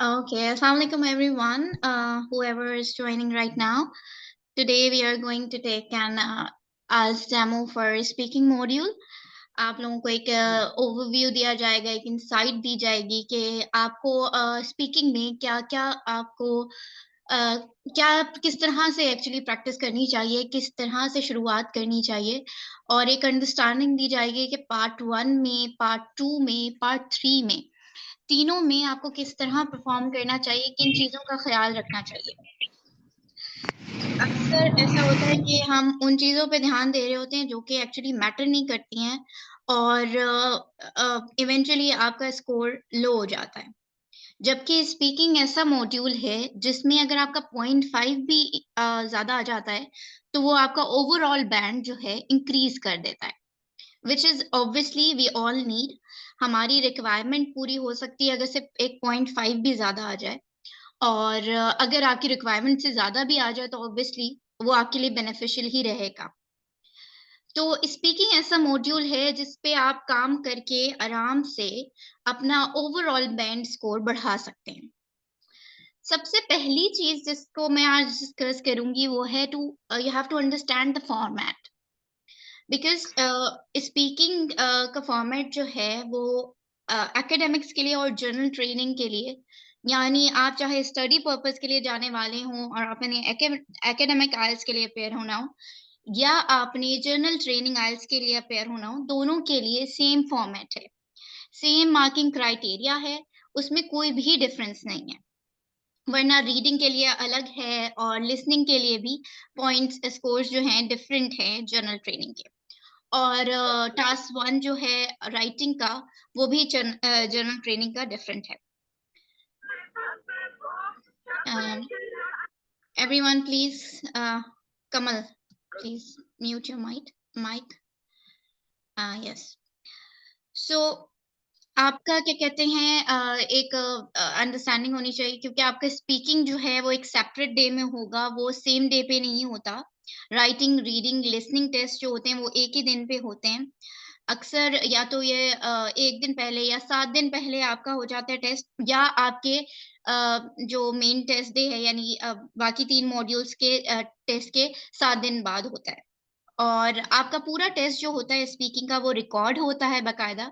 Okay, Assalamualaikum everyone, whoever is joining right now. Today we are going to take an as demo for speaking module. आप लोगों को एक overview दिया जाएगा, एक इंसाइट दी जाएगी कि आपको स्पीकिंग में क्या क्या आपको क्या किस तरह से एक्चुअली प्रैक्टिस करनी चाहिए, किस तरह से शुरुआत करनी चाहिए, और एक अंडरस्टैंडिंग दी जाएगी कि पार्ट 1 में, पार्ट 2 में, पार्ट 3 में, तीनों में आपको किस तरह परफॉर्म करना चाहिए, किन चीजों का ख्याल रखना चाहिए। अक्सर ऐसा होता है कि हम उन चीजों पे ध्यान दे रहे होते हैं जो कि एक्चुअली मैटर नहीं करती हैं, और इवेंचुअली आपका स्कोर लो हो जाता है। जबकि स्पीकिंग ऐसा मॉड्यूल है जिसमें अगर आपका 0.5 भी ज्यादा आ जाता है तो वो आपका ओवरऑल बैंड जो है इंक्रीज कर देता है, which is obviously we all need. हमारी रिक्वायरमेंट पूरी हो सकती है अगर सिर्फ एक 0.5 भी ज्यादा आ जाए, और अगर आपकी रिक्वायरमेंट से ज्यादा भी आ जाए तो ऑब्वियसली वो आपके लिए बेनिफिशियल ही रहेगा। तो स्पीकिंग ऐसा मॉड्यूल है जिसपे आप काम करके आराम से अपना ओवरऑल बैंड स्कोर बढ़ा सकते हैं। सबसे पहली चीज जिसको मैं आज डिस्कस करूंगी वो है to you have to understand the format, because speaking का फॉर्मेट जो है वो एकेडमिक्स के लिए और जर्नल ट्रेनिंग के लिए, यानी आप चाहे स्टडी पर्पस के लिए जाने वाले हों और आपने एकेडमिक आइल्स के लिए अपेयर होना हो, या आपने जर्नल ट्रेनिंग आइल्स के लिए अपेयर होना हो, दोनों के लिए सेम फॉर्मेट है, सेम मार्किंग क्राइटेरिया है, उसमें कोई भी डिफरेंस नहीं है। वरना रीडिंग के लिए अलग है और लिसनिंग के लिए भी पॉइंट्स स्कोर्स जो हैं डिफरेंट हैं जनरल ट्रेनिंग के। और टास्क 1 जो है राइटिंग का, वो भी जनरल ट्रेनिंग का डिफरेंट है। Everyone please, Kamal please mute your mic. Yes. So आपका क्या कहते हैं, एक अंडरस्टैंडिंग होनी चाहिए, क्योंकि आपका स्पीकिंग जो है वो एक सेपरेट डे में होगा, वो सेम डे पे नहीं होता। राइटिंग, रीडिंग, लिसनिंग टेस्ट जो होते हैं वो एक ही दिन पे होते हैं। अक्सर या तो ये 1 दिन पहले या 7 दिन पहले आपका हो जाता है टेस्ट, या आपके जो मेन टेस्ट डे है यानी बाकी 3 मॉड्यूल्स के टेस्ट के 7 दिन बाद होता है। और आपका पूरा टेस्ट जो होता है स्पीकिंग का वो रिकॉर्ड होता है बाकायदा।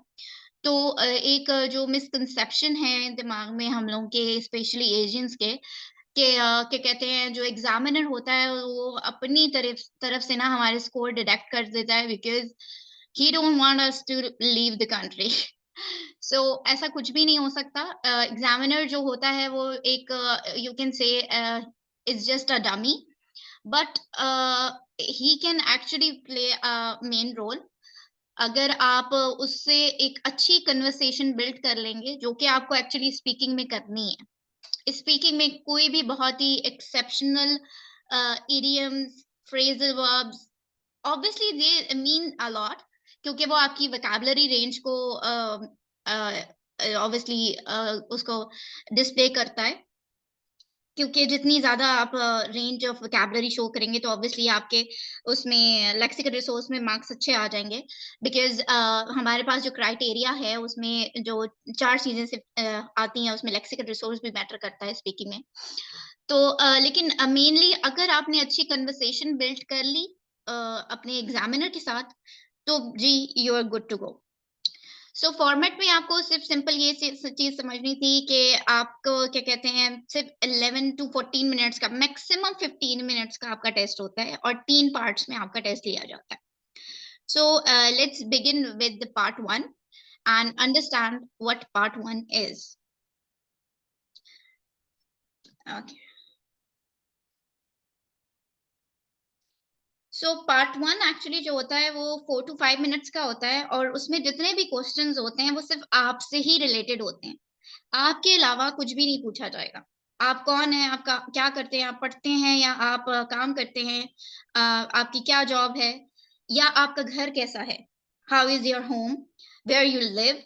तो एक जो मिसकंसेप्शन है दिमाग में हम लोगों के, स्पेशली एशियंस के, क्या कहते हैं, जो एग्जामिनर होता है वो अपनी तरफ से ना हमारे स्कोर डिडक्ट कर देता है, because he don't want us to leave the country. So ऐसा कुछ भी नहीं हो सकता। एग्जामिनर जो होता है वो एक, you can say, is just a dummy, but he can actually play a main role अगर आप उससे एक अच्छी कन्वर्सेशन बिल्ड कर लेंगे, जो कि आपको एक्चुअली स्पीकिंग में करनी है। स्पीकिंग में कोई भी बहुत ही exceptional idioms, phrasal verbs, obviously they mean a lot, क्योंकि वो आपकी वोकैबुलरी रेंज को ऑब्वियसली उसको डिस्प्ले करता है। क्योंकि जितनी ज्यादा आप रेंज ऑफ वोकैबुलरी शो करेंगे तो ऑब्वियसली आपके उसमें लेक्सिकल रिसोर्स में मार्क्स अच्छे आ जाएंगे, बिकॉज हमारे पास जो क्राइटेरिया है उसमें जो 4 चीजें से आती हैं उसमें लेक्सिकल रिसोर्स भी मैटर करता है स्पीकिंग में। तो लेकिन मेनली अगर आपने अच्छी कन्वर्सेशन बिल्ड कर ली अपने एग्जामिनर के साथ, तो जी you are good to go. So format में आपको सिर्फ सिंपल ये चीज समझनी थी कि आपको क्या कहते हैं, सिर्फ 11 टू 14 मिनट्स का, मैक्सिमम 15 मिनट्स का आपका टेस्ट होता है और 3 पार्ट्स में आपका टेस्ट लिया जाता है। So let's begin with the part 1 and understand what part 1 is. Okay, so part 1 actually जो होता है वो 4 टू 5 मिनट्स का होता है, और उसमें जितने भी क्वेश्चंस होते हैं वो सिर्फ आपसे ही रिलेटेड होते हैं, आपके अलावा कुछ भी नहीं पूछा जाएगा। आप कौन है, आपका क्या करते हैं, आप पढ़ते हैं या आप काम करते हैं, आपकी क्या जॉब है, या आपका घर कैसा है, how is your home, where you live,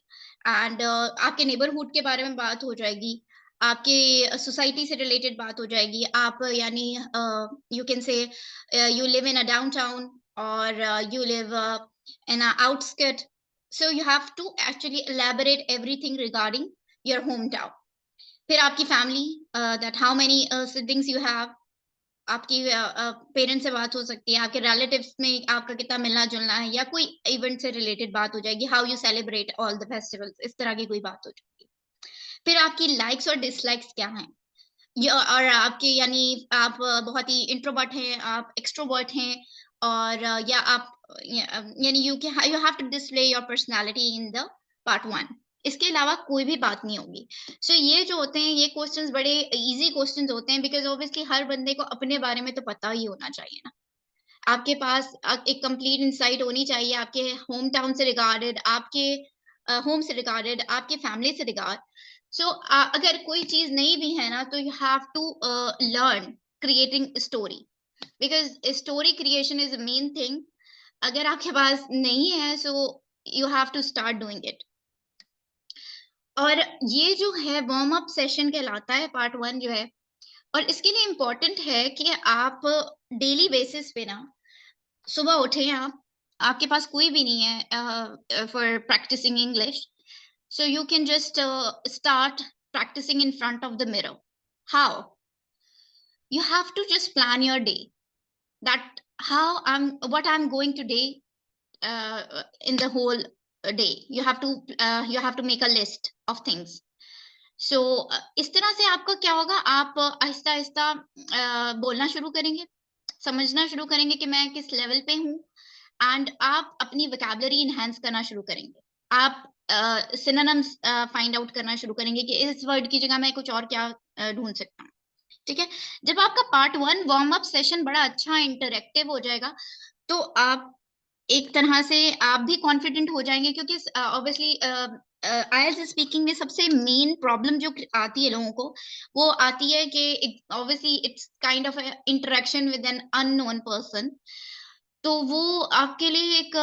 and आपके नेबरहुड के बारे में बात हो जाएगी, आपके सोसाइटी से रिलेटेड बात हो जाएगी, आप यानी यू कैन से you live in a downtown, or you live in a outskirt, so you have to actually elaborate everything regarding your hometown. फिर आपकी family, that how many siblings you have, आपकी parents से बात हो सकती है, आपके रिलेटिव्स में आपका कितना मिलना जुलना है, या कोई इवेंट से रिलेटेड बात हो जाएगी, how you celebrate all the festivals, इस तरह की कोई बात हो जाएगी। फिर आपकी लाइक्स और डिसलाइक्स क्या हैं, और आपके यानी आप बहुत ही इंट्रोवर्ट हैं, आप एक्सट्रोवर्ट हैं, और या आप यानी you have to display your personality in the part 1। इसके अलावा कोई भी बात नहीं होगी। सो ये जो होते हैं, ये क्वेश्चंस बड़े इजी क्वेश्चंस होते हैं, बिकॉज़ ऑब्वियसली हर बंदे को अपने बारे में तो पता ही होना चाहिए ना। आपके पास एक कंप्लीट इनसाइट होनी चाहिए आपके होम टाउन से रिगार्डेड, आपके होम से रिगार्डेड, आपके फैमिली से रिगार्ड। सो अगर कोई चीज़ नहीं भी है ना, तो you have to learn creating story, because story creation is a main thing. अगर आपके पास नहीं है, so you have to start doing it. और ये जो है वार्म अप सेशन कहलाता है, पार्ट 1 जो है, और इसके लिए इम्पोर्टेंट है कि आप डेली बेसिस पे ना सुबह उठे आप, आपके पास कोई भी नहीं है for practicing English, so you can just start practicing in front of the mirror. How? You have to just plan your day, that how what I'm going to day, in the whole day. You have to make a list of things. So इस तरह से आपका क्या होगा, आप आहिस्ता आहिस्ता बोलना शुरू करेंगे, समझना शुरू करेंगे कि मैं किस लेवल पे हूँ, एंड आप अपनी वोकैबुलरी इनहांस करना शुरू करेंगे। आप सिनोनिम्स फाइंड आउट करना शुरू करेंगे कि इस वर्ड की जगह मैं कुछ और क्या ढूंढ सकता हूँ। ठीक है? जब आपका पार्ट 1 वार्म अप सेशन बड़ा अच्छा इंटरैक्टिव हो जाएगा, तो आप एक तरह से आप भी कॉन्फिडेंट हो जाएँगे, क्योंकि ऑब्वियसली आईएलटीएस स्पीकिंग में सबसे मेन प्रॉब्लम जो आती है लोगों को, वो आती है कि obviously it's kind of a interaction with an unknown person. तो वो आपके लिए एक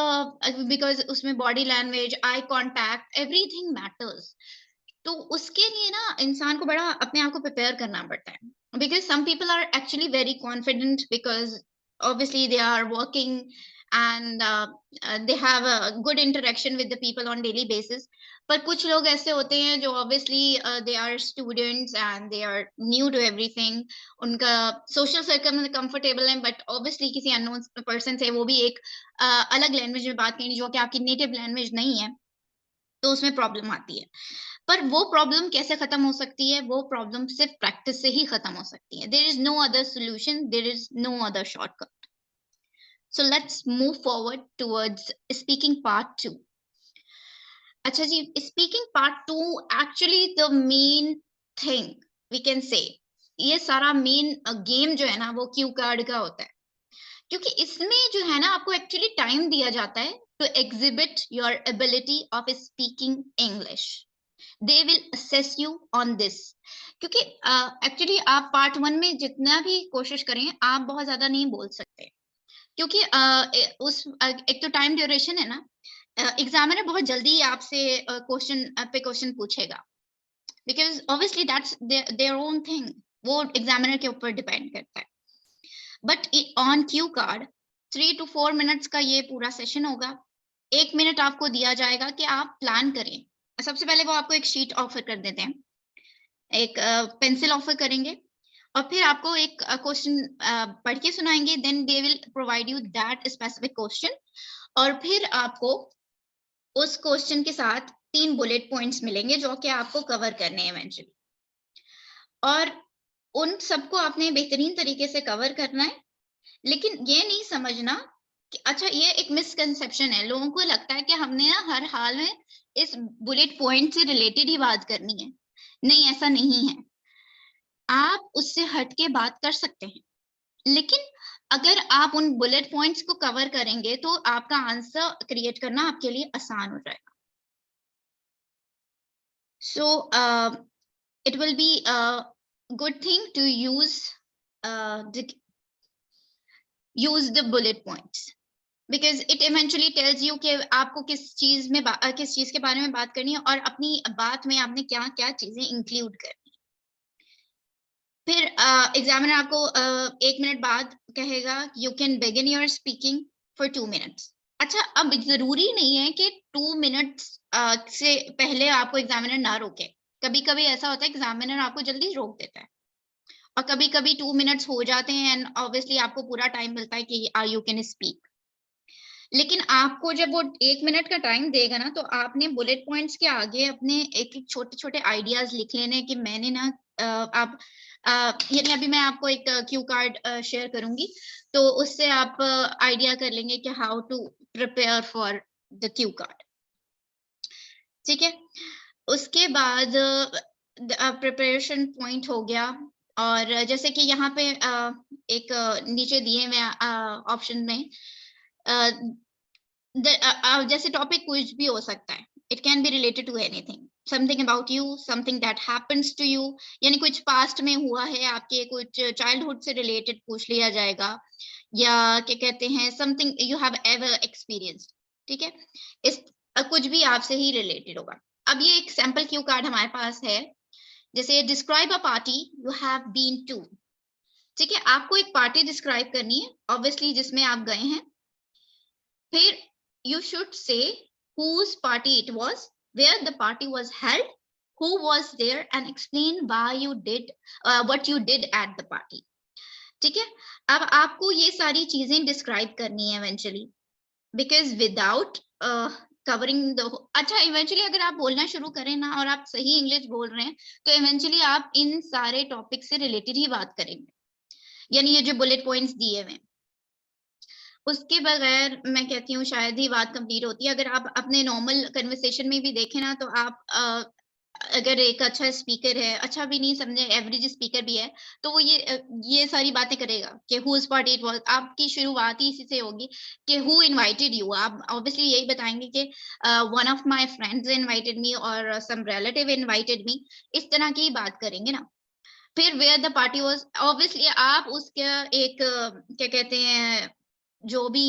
बिकॉज़ उसमें body language, eye contact, everything matters. तो उसके लिए ना इंसान को बड़ा अपने आप को प्रिपेयर करना पड़ता है, because some people are actually very confident, because obviously they are working, and they have a good interaction with the people on daily basis. पर कुछ लोग ऐसे होते हैं जो obviously they are students and they are new to everything, उनका social circle में comfortable है, but obviously किसी unknown person से वो भी एक अलग लैंग्वेज में बात करेंगे जो कि आपकी नेटिव लैंग्वेज नहीं है, तो उसमें प्रॉब्लम आती है। पर वो प्रॉब्लम कैसे खत्म हो सकती है? वो प्रॉब्लम सिर्फ प्रैक्टिस से ही खत्म हो सकती है। There is no other solution, there is no other shortcut. So let's move forward towards speaking part 2। अच्छा जी, speaking part 2 actually the main thing we can say, ये सारा मेन गेम जो है ना, वो क्यू कार्ड का होता है। क्योंकि इसमें जो है ना, आपको एक्चुअली टाइम दिया जाता है to exhibit your ability of speaking English. They will assess you on this, क्योंकि एक्चुअली आप पार्ट 1 में जितना भी कोशिश करें, आप बहुत ज्यादा नहीं बोल सकते, क्योंकि एक तो टाइम ड्यूरेशन है ना, एग्जामिनर बहुत जल्दी आपसे क्वेश्चन पे क्वेश्चन पूछेगा, because obviously that's their own thing, वो एग्जामिनर के ऊपर डिपेंड करता है। But on Q card 3 to 4 minutes का ये पूरा सेशन होगा। 1 मिनट आपको दिया जाएगा कि आप प्लान करें। सबसे पहले वो आपको एक शीट ऑफर कर देते हैं, एक पेंसिल ऑफर करेंगे, और फिर आपको एक क्वेश्चन पढ़ के सुनाएंगे, then they will provide you that specific question, और फिर आपको उस क्वेश्चन के साथ 3 बुलेट पॉइंट्स मिलेंगे जो कि आपको कवर करने हैं इवेंचुअली, और उन सबको आपने बेहतरीन तरीके से कवर करना है। लेकिन ये नहीं समझना कि अच्छा, ये एक मिसकंसेप्शन है, लोगों को लगता है कि हमने ना हर हाल में इस बुलेट पॉइंट से रिलेटेड ही बात करनी है। नहीं, ऐसा नहीं है। आप उससे हट के बात कर सकते हैं, लेकिन अगर आप उन बुलेट पॉइंट्स को कवर करेंगे तो आपका आंसर क्रिएट करना आपके लिए आसान हो जाएगा। सो it will be a good thing to use the bullet points, because it eventually tells you कि आपको किस चीज के बारे में बात करनी है, और अपनी बात में आपने क्या क्या चीजें इंक्लूड करनी है। फिर एग्जामिनर आपको 1 मिनट बाद कहेगा you can begin your speaking for 2 minutes. अच्छा, अब जरूरी नहीं है कि 2 मिनट्स से पहले आपको एग्जामिनर ना रोके। कभी-कभी ऐसा होता है एग्जामिनर आपको जल्दी रोक देता है और कभी-कभी 2 मिनट्स हो जाते हैं एंड ऑब्वियसली आपको पूरा टाइम मिलता है कि यू कैन स्पीक। लेकिन आपको जब वो 1 मिनट का टाइम देगा ना, तो आपने बुलेट पॉइंट्स के आगे अपने एक-एक छोटे-छोटे आइडियाज़ लिख लेने हैं कि मैंने ना आप यानी अभी मैं आपको एक क्यू कार्ड शेयर करूँगी, तो उससे आप आइडिया कर लेंगे कि how to prepare for the cue card, ठीक है? उसके बाद प्रिपरेशन पॉइंट हो गया और जैसे कि यहाँ पे एक नीचे दिए हुए ऑप्शन में अ, जैसे टॉपिक कुछ भी हो सकता है। It can be related to anything, something about you, something that happens to you, यानी कुछ पास्ट में हुआ है आपके, कुछ चाइल्डहुड से रिलेटेड पूछ लिया जाएगा या क्या कहते हैं something you have ever experienced, ठीक है? इस कुछ भी आपसे ही रिलेटेड होगा। अब ये एक सैंपल क्यू कार्ड हमारे पास है, जैसे describe a party you have been to, ठीक है? आपको एक पार्टी डिस्क्राइब करनी है, ऑब्वियसली जिसमें आप गए हैं। फिर you should say whose party it was, where the party was held, who was there, and explain why you did what you did at the party. ठीक है? अब आपको ये सारी चीजें डिस्क्राइब करनी है eventually, because without covering the अच्छा इवेंचुअली अगर आप बोलना शुरू करें ना और आप सही इंग्लिश बोल रहे हैं तो इवेंचुअली आप इन सारे टॉपिक से रिलेटेड ही बात करेंगे, यानी ये जो बुलेट पॉइंट्स दिए हुए हैं उसके बगैर मैं कहती हूँ शायद ही बात कंप्लीट होती है। अगर आप अपने नॉर्मल कन्वर्सेशन में भी देखें ना तो आप अगर एक अच्छा स्पीकर है, अच्छा भी नहीं समझे एवरेज स्पीकर भी है, तो वो ये सारी बातें करेगा कि हुज़ पार्टी इट वाज़। आपकी शुरुआत ही इसी से होगी कि हू इनवाइटेड यू। आप ऑब्वियसली यही बताएँगे कि one of my friends invited me और सम रिलेटिव इनवाइटेड मी, इस तरह की बात करेंगे ना। फिर where the party was obviously आप उसका एक क्या कहते हैं जो भी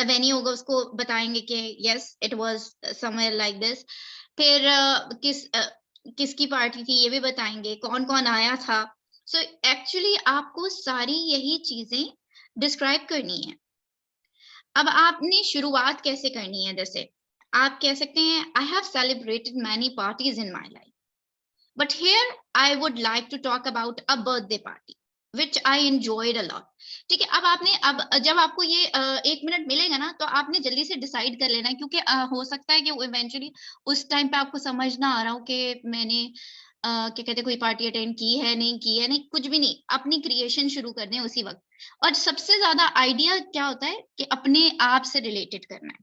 वेन्यू होगा उसको बताएँगे कि yes it was somewhere like this. फिर किसकी पार्टी थी ये भी बताएँगे, कौन-कौन आया था। सो एक्चुअली आपको सारी यही चीज़ें डिस्क्राइब करनी है। अब आपने शुरुआत कैसे करनी है जैसे, आप कह सकते हैं I have celebrated many parties in my life. But here I would like to talk about a birthday party which I enjoyed a lot. ठीक है, अब आपने अब जब आपको ये 1 मिनट मिलेगा ना तो आपने जल्दी से डिसाइड कर लेना है क्योंकि हो सकता है कि वो इवेंचुअली उस टाइम पे आपको समझ ना आ रहा हो कि मैंने क्या कहते हैं कोई पार्टी अटेंड की है, नहीं की है, नहीं कुछ भी नहीं, अपनी क्रिएशन शुरू कर दें उसी वक़्त। और सबसे ज़्यादा आइडिया क्या होता है कि अपने आप से रिलेटेड करना है।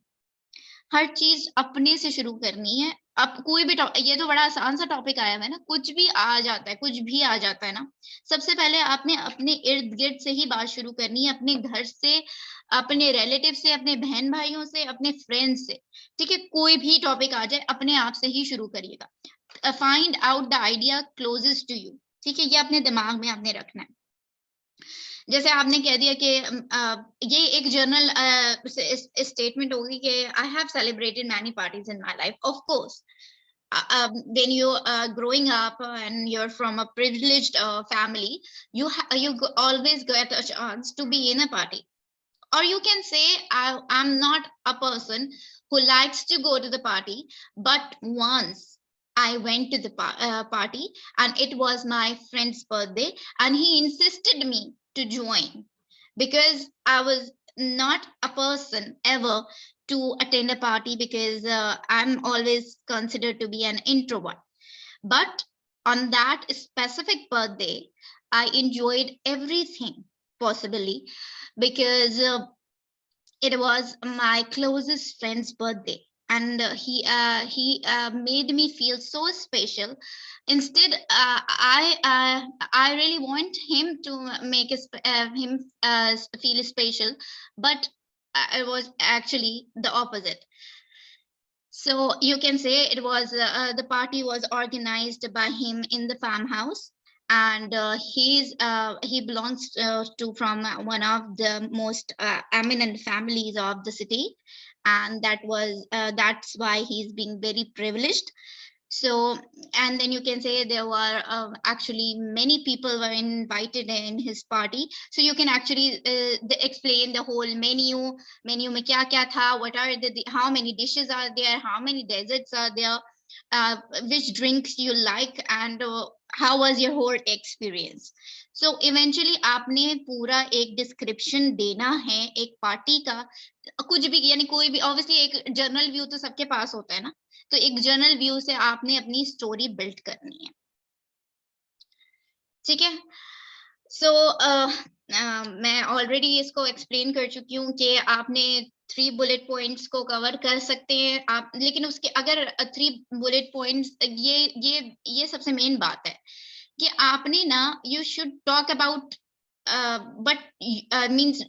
हर चीज़ अपने से शुरू करनी है। अब कोई भी ये तो बड़ा आसान सा टॉपिक आया हुआ है ना, कुछ भी आ जाता है, कुछ भी आ जाता है ना। सबसे पहले आपने अपने इर्द-गिर्द से ही बात शुरू करनी है, अपने घर से, अपने रिलेटिव से, अपने बहन-भाइयों से, अपने फ्रेंड्स से, ठीक है? कोई भी टॉपिक आ जाए, अपने आप से ही शुरू करिएगा। Find out the idea closest to you, ठीक है? ये अपने दिमाग में आपने रखना है। जैसे आपने कह दिया कि ये एक जर्नल स्टेटमेंट होगी कि I have celebrated many parties in my life of course when you are growing up and you're from a privileged family always get a chance to be in a party, or you can say I'm not a person who likes to go to the party, but once I went to the party and it was my friend's birthday and he insisted me to join because I was not a person ever to attend a party because I'm always considered to be an introvert. But on that specific birthday, I enjoyed everything possibly because it was my closest friend's birthday and he made me feel so special. Instead I really want him to make him feel special, but it was actually the opposite. So you can say it was the party was organized by him in the farmhouse, and he belongs to from one of the most eminent families of the city, and that's why he's being very privileged. So, and then you can say there were actually many people were invited in his party. So you can actually explain the whole menu. Menu में क्या क्या था? What are how many dishes are there? How many desserts are there? which drinks you like, and how was your whole experience. So eventually आपने पूरा एक description देना है एक पार्टी का, कुछ भी, यानी कोई भी, ऑब्वियसली एक जर्नल व्यू तो सबके पास होता है ना, तो एक जर्नल व्यू से आपने अपनी स्टोरी बिल्ड करनी है, ठीक है। सो मैं ऑलरेडी इसको एक्सप्लेन कर चुकी हूँ कि आपने 3 बुलेट पॉइंट्स को कवर कर सकते हैं आप, लेकिन उसके अगर 3 बुलेट पॉइंट्स, ये सबसे मेन बात है कि आपने ना, you should talk about, but means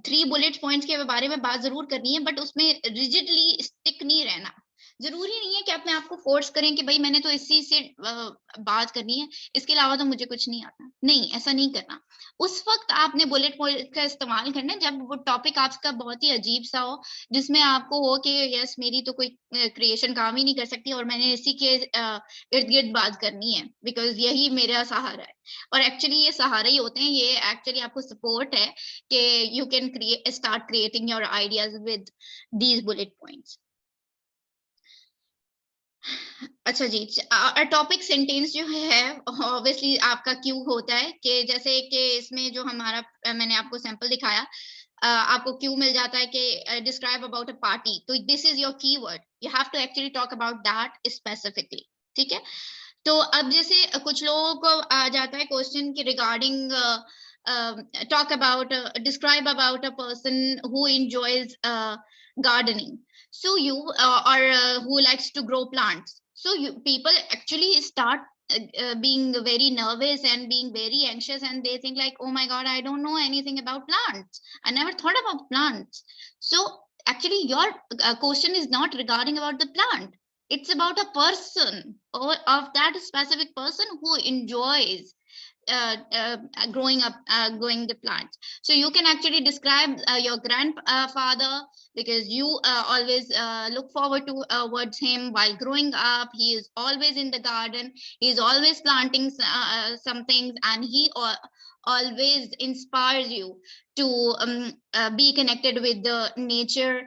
3 bullet points के बारे में बात जरूर करनी है, बट उसमें रिजिडली स्टिक नहीं रहना। जरूरी नहीं है कि अपने आप को फोर्स करें कि भाई मैंने तो इसी से बात करनी है, इसके अलावा तो मुझे कुछ नहीं आता। नहीं, ऐसा नहीं करना। उस वक्त आपने बुलेट पॉइंट का इस्तेमाल करना है जब वो टॉपिक आपका बहुत ही अजीब सा हो, जिसमें आपको हो कि यस, मेरी तो कोई क्रिएशन काम ही नहीं कर सकती और मैंने इसी के इर्द गिर्द बात करनी है, बिकॉज यही मेरा सहारा है। और एक्चुअली ये सहारा ही होते हैं, ये एक्चुअली आपको सपोर्ट है कि you can start creating your ideas with these bullet points. अच्छा जी, टॉपिक सेंटेंस जो है ऑब्वियसली आपका क्यों होता है कि जैसे कि इसमें जो हमारा मैंने आपको सैंपल दिखाया, आपको क्यों मिल जाता है कि डिस्क्राइब अबाउट अ पार्टी, तो this is your keyword, you have to actually talk about that specifically, ठीक है। तो अब जैसे कुछ लोगों को आ जाता है क्वेश्चन कि regarding talk about, describe about a person who enjoys gardening, so you or who likes to grow plants, so you people actually start being very nervous and being very anxious, and they think like, oh my god, I don't know anything about plants, I never thought about plants. So actually your question is not regarding about the plant, it's about a person, or of that specific person who enjoys growing the plants. So you can actually describe your grandfather, because you always look forward to towards him while growing up. He is always in the garden, he is always planting some things, and he always inspires you to be connected with the nature,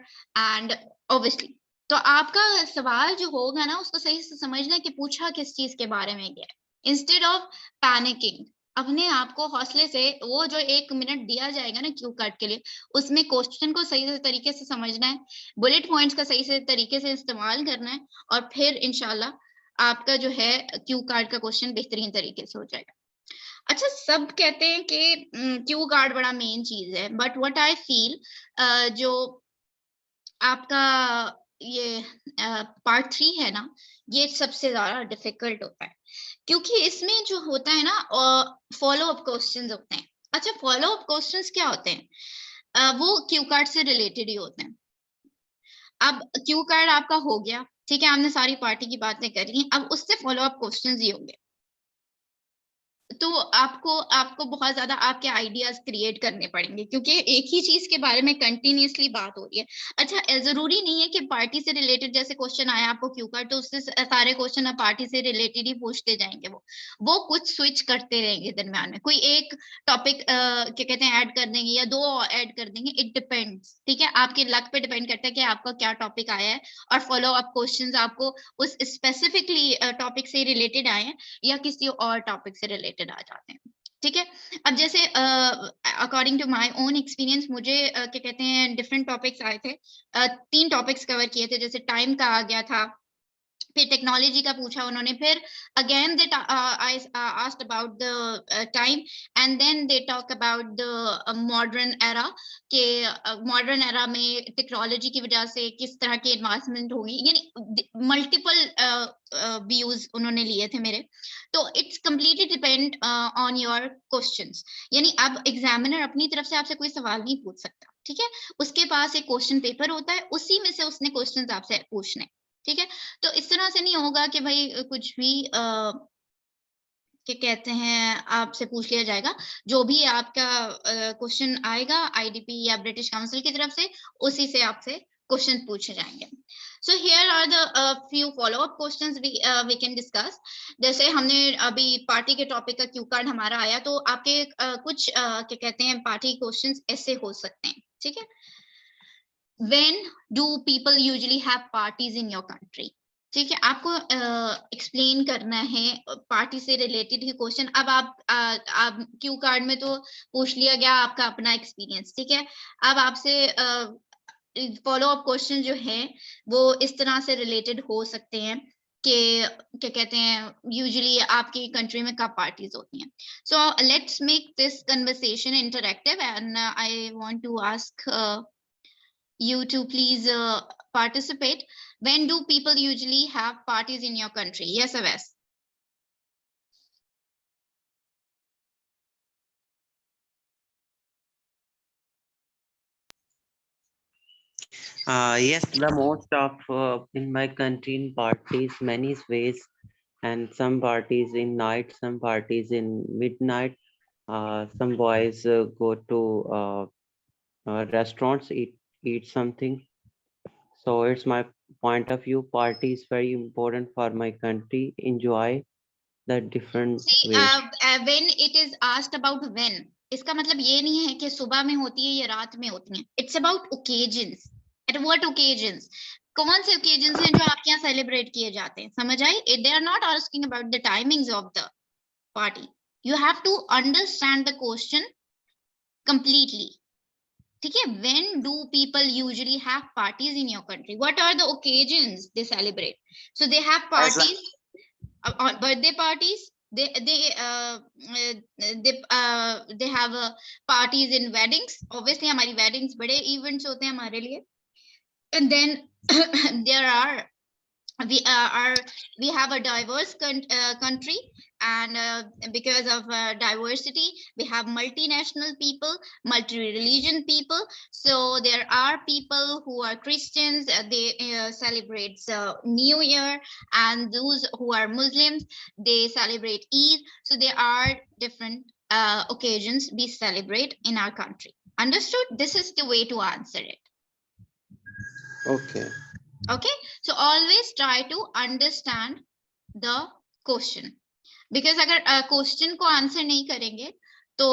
and obviously, तो आपका सवाल जो होगा ना, उसको सही से समझना है कि पूछा किस चीज के बारे में गया, इंस्टेड ऑफ पैनिकिंग। अपने आप को हौसले से, वो जो 1 मिनट दिया जाएगा ना क्यू कार्ड के लिए, उसमें क्वेश्चन को सही से तरीके से समझना है, बुलेट पॉइंट्स का सही से तरीके से इस्तेमाल करना है, और फिर इंशाल्लाह आपका जो है क्यू कार्ड का क्वेश्चन बेहतरीन तरीके से हो जाएगा। अच्छा, सब कहते हैं कि क्यू कार्ड बड़ा मेन चीज है, बट व्हाट आई फील, जो आपका ये पार्ट 3 है ना, ये सबसे ज्यादा डिफिकल्ट होता है, क्योंकि इसमें जो होता है ना, फॉलो अप क्वेश्चंस होते हैं। अच्छा, फॉलो अप क्वेश्चंस क्या होते हैं? वो क्यू कार्ड से रिलेटेड ही होते हैं। अब क्यू कार्ड आपका हो गया, ठीक है, हमने सारी पार्टी की बातें करी, अब उससे फॉलो अप क्वेश्चंस ही होंगे। तो आपको आपको बहुत ज़्यादा आपके आइडियाज़ क्रिएट करने पड़ेंगे, क्योंकि एक ही चीज़ के बारे में कंटीन्यूअसली बात हो रही है। अच्छा, ज़रूरी नहीं है कि पार्टी से रिलेटेड जैसे क्वेश्चन आया आपको क्यू का, तो उससे सारे क्वेश्चन अब पार्टी से रिलेटेड ही पूछते जाएँगे वो। वो कुछ स्विच करते रहेंगे दरम्यान में। कोई एक टॉपिक क्या कहते हैं ऐड कर देंगे या 2 ऐड कर देंगे, इट डिपेंड्स, ठीक है? आपके लक पे डिपेंड करता है कि आपका क्या टॉपिक आया है, और फॉलो अप क्वेश्चंस आपको उस स्पेसिफिकली टॉपिक से रिलेटेड आए हैं या किसी और टॉपिक से रिलेटेड आ जाते हैं, ठीक है। अब जैसे according to my own experience, मुझे क्या कहते हैं डिफरेंट टॉपिक्स आए थे, 3 टॉपिक्स कवर किए थे, जैसे टाइम का आ गया था, फिर टेक्नोलॉजी का पूछा उन्होंने, फिर again they I asked about the time, and then they talk about the modern era, के मॉडर्न एरा में टेक्नोलॉजी की वजह से किस तरह की एडवांसमेंट होगी, यानी मल्टीपल व्यूज उन्होंने लिए थे मेरे। तो it's completely depend on your questions, यानी अब एग्जामिनर अपनी तरफ से आपसे कोई सवाल नहीं पूछ सकता, ठीक है। उसके पास एक क्वेश्चन पेपर होता है, उसी में से उसने क्वेश्चंस आपसे पूछने, ठीक है। तो इस तरह से नहीं होगा कि भाई कुछ भी क्या कहते हैं आपसे पूछ लिया जाएगा। जो भी आपका क्वेश्चन आएगा आईडीपी या ब्रिटिश काउंसिल की तरफ से, उसी से आपसे क्वेश्चन पूछे जाएंगे। So here are the few follow up questions we can discuss. जैसे हमने अभी पार्टी के टॉपिक का क्यू कार्ड हमारा आया, तो आपके कुछ क्या कहते हैं पार्टी क्वेश्चंस ऐसे हो सकते हैं, ठीक है। When do people usually have parties in your country? ठीक है, आपको एक्सप्लेन करना है पार्टी से रिलेटेड ही क्वेश्चन। अब आप क्यू कार्ड में तो पूछ लिया गया आपका अपना एक्सपीरियंस, ठीक है। अब आपसे फॉलो अप क्वेश्चन जो है वो इस तरह से रिलेटेड हो सकते हैं कि क्या कहते हैं, यूजुअली आपकी कंट्री में कब पार्टीज होती हैं। So let's make this conversation interactive and I want to ask you to please participate. When do people usually have parties in your country? Yes, Aves. Yes, the most of in my country in parties many ways, and some parties in night, some parties in midnight. Some boys go to restaurants, eat something. So it's my point of view. Party is very important for my country. Enjoy the different See, ways. when it is asked about when, इसका मतलब ये नहीं है कि सुबह में होती है या रात में होती है. It's about occasions. At what occasions? कौन से occasions हैं जो आपके यहाँ celebrate किए जाते हैं? समझ आई? They are not asking about the timings of the party. You have to understand the question completely. ठीक है, when do people usually have parties in your country? What are the occasions they celebrate? So they have parties on birthday parties. They have parties in weddings. Obviously हमारी weddings बड़े events होते हैं हमारे लिए. And then there are we have a diverse country, and because of diversity we have multinational people, multi-religion people. So there are people who are Christians, they celebrate New Year, and those who are Muslims, they celebrate Eid. So there are different occasions we celebrate in our country. Understood? This is the way to answer it. Okay. Okay, so always try to understand the question, because अगर question को answer नहीं करेंगे तो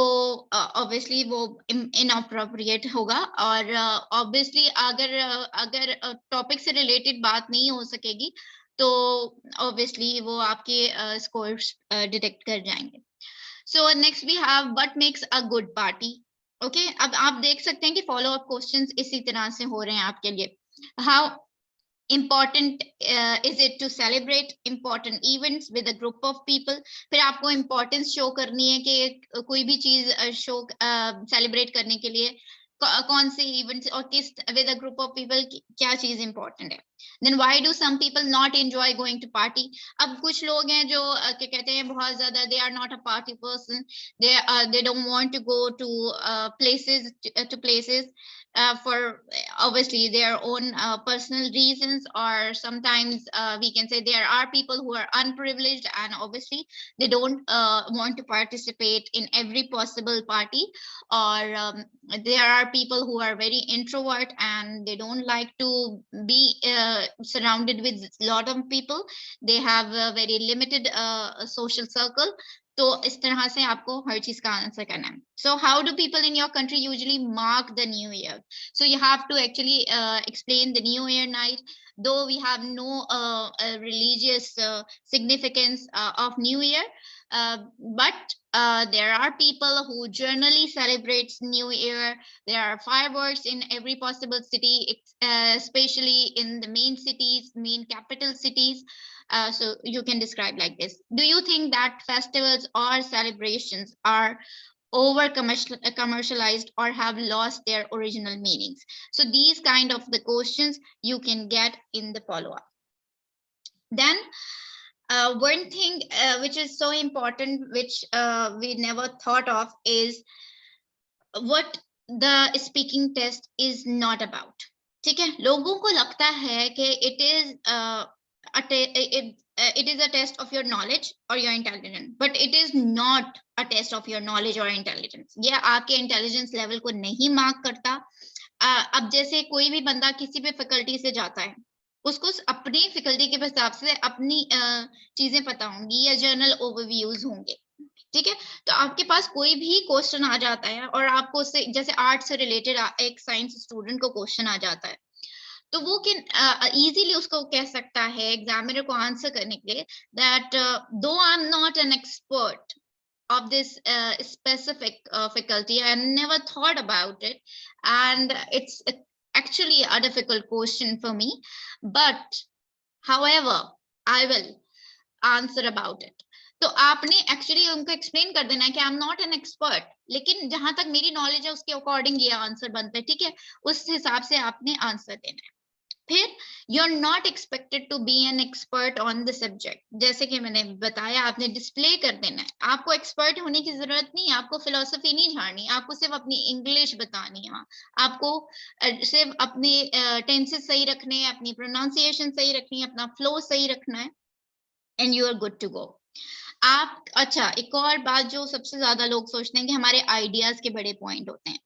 obviously वो inappropriate होगा, और obviously अगर topic से रिलेटेड बात नहीं हो सकेगी तो ऑब्वियसली वो आपके स्कोर्स डिटेक्ट कर जाएंगे. So next we have what makes a good party. Okay, अब आप देख सकते हैं कि फॉलो अप क्वेश्चंस इसी तरह से हो रहे हैं आपके लिए. How important is it to celebrate important events with a group of people? फिर आपको importance show करनी है कि कोई भी चीज show celebrate करने के लिए कौन से events और किस with a group of people क्या चीज important है. Then why do some people not enjoy going to party? अब कुछ लोग हैं जो क्या कहते हैं बहुत ज्यादा they are not a party person. They don't want to go to places for obviously their own personal reasons, or sometimes we can say there are people who are unprivileged and obviously they don't want to participate in every possible party, or there are people who are very introvert and they don't like to be surrounded with a lot of people. They have a very limited social circle. तो इस तरह से आपको हर चीज का answer करना है. So how do people in your country usually mark the new year? So you have to actually explain the new year night. Though we have no religious significance of new year, but there are people who generally celebrates new year. There are fireworks in every possible city, especially in the main cities, main capital cities. So you can describe like this. Do you think that festivals or celebrations are over commercialized or have lost their original meanings? So these kind of the questions you can get in the follow-up. Then one thing which is so important, which we never thought of, is what the speaking test is not about. ठीक है, लोगों को लगता है कि it is a test of your knowledge or your intelligence, but it is not a test of your knowledge or intelligence. ये आपके intelligence level को नहीं मार्क करता. अब जैसे कोई भी बंदा किसी भी फैकल्टी से जाता है, उसको अपनी फैकल्टी के हिसाब से अपनी चीजें पता होंगी या जर्नल ओवरव्यूज होंगे. ठीक है, तो आपके पास कोई भी क्वेश्चन आ जाता है और आपको उससे, जैसे आर्ट से रिलेटेड एक साइंस स्टूडेंट को क्वेश्चन आ जाता है, तो वो इजीली उसको कह सकता है एग्जामिनर को आंसर करने के लिए दैट दो I am not an expert of this specific faculty, I never thought about it, and it's actually a difficult question for me, but however I will answer about it. तो आपने actually उनको explain कर देना है कि I am not an expert, लेकिन जहां तक मेरी नॉलेज है उसके अकॉर्डिंग ये आंसर बनता है, ठीक है, उस हिसाब से आपने आंसर देना है। फिर you are not expected to be an expert on the subject, जैसे कि मैंने बताया आपने डिस्प्ले कर देना है, आपको एक्सपर्ट होने की जरूरत नहीं है, आपको फिलोसफी नहीं झाड़नी, आपको सिर्फ अपनी इंग्लिश बतानी है, आपको सिर्फ अपने टेंसेस सही रखने हैं, अपनी प्रोनाउंसिएशन सही रखनी है, अपना फ्लो सही रखना है, and you are good to go. आप अच्छा, एक और बात जो सबसे ज्यादा लोग सोचते हैं कि हमारे आइडियाज के बड़े पॉइंट होते हैं,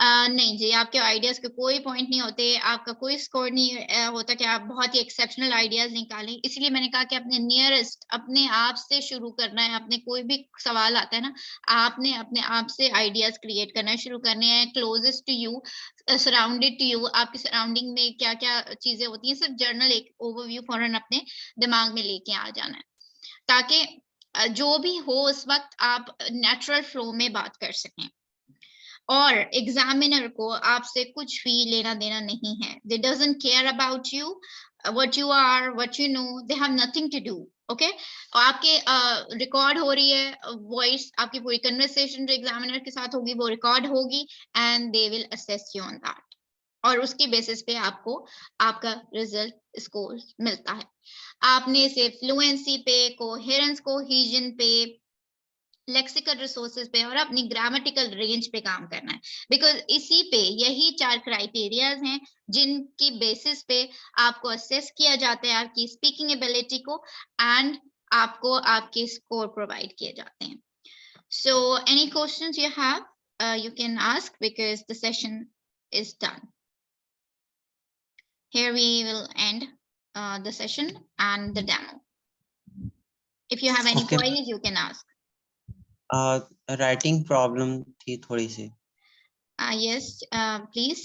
नहीं जी, आपके आइडियाज के कोई पॉइंट नहीं होते, आपका कोई स्कोर नहीं होता कि आप बहुत ही एक्सेप्शनल आइडियाज निकालें। इसलिए मैंने कहा कि अपने नियरेस्ट, अपने आप से शुरू करना है। अपने कोई भी सवाल आता है ना, आपने अपने आप से आइडियाज क्रिएट करना शुरू करने हैं, closest to you, surrounded to you, आपकी सराउंडिंग में क्या क्या चीजें होती हैं, सिर्फ जर्नल एक ओवरव्यू फौरन अपने दिमाग में लेके आ जाना है, ताकि जो भी हो उस वक्त आप नेचुरल फ्लो में बात कर सकें। और एग्जामिनर को आपसे कुछ भी लेना देना नहीं है। They doesn't care about you, what you are, what you know, they have nothing to do. Okay, और आपके रिकॉर्ड हो रही है वॉइस, आपकी पूरी कन्वर्सेशन जो एग्जामिनर के साथ होगी वो रिकॉर्ड होगी, and they will assess you on that, और उसके बेसिस पे आपको आपका रिजल्ट स्कोर मिलता है। आपने से फ्लुएंसी पे, कोहेरेंस, कोहेजन पे, लेक्सिकल रिसोर्सेज पे और अपनी ग्रामेटिकल रेंज पे काम करना है, बिकॉज इसी पे, यही 4 क्राइटेरियाज हैं जिनकी बेसिस पे आपको असेस किया जाता है, आपकी स्पीकिंग एबिलिटी को, एंड आपको आपके स्कोर प्रोवाइड किए जाते हैं। So any questions you have, you can ask because the session is done. Here we will end the session and the demo. If you have any Okay. queries, you can ask. Writing problem थी थोड़ी सी। Yes, please.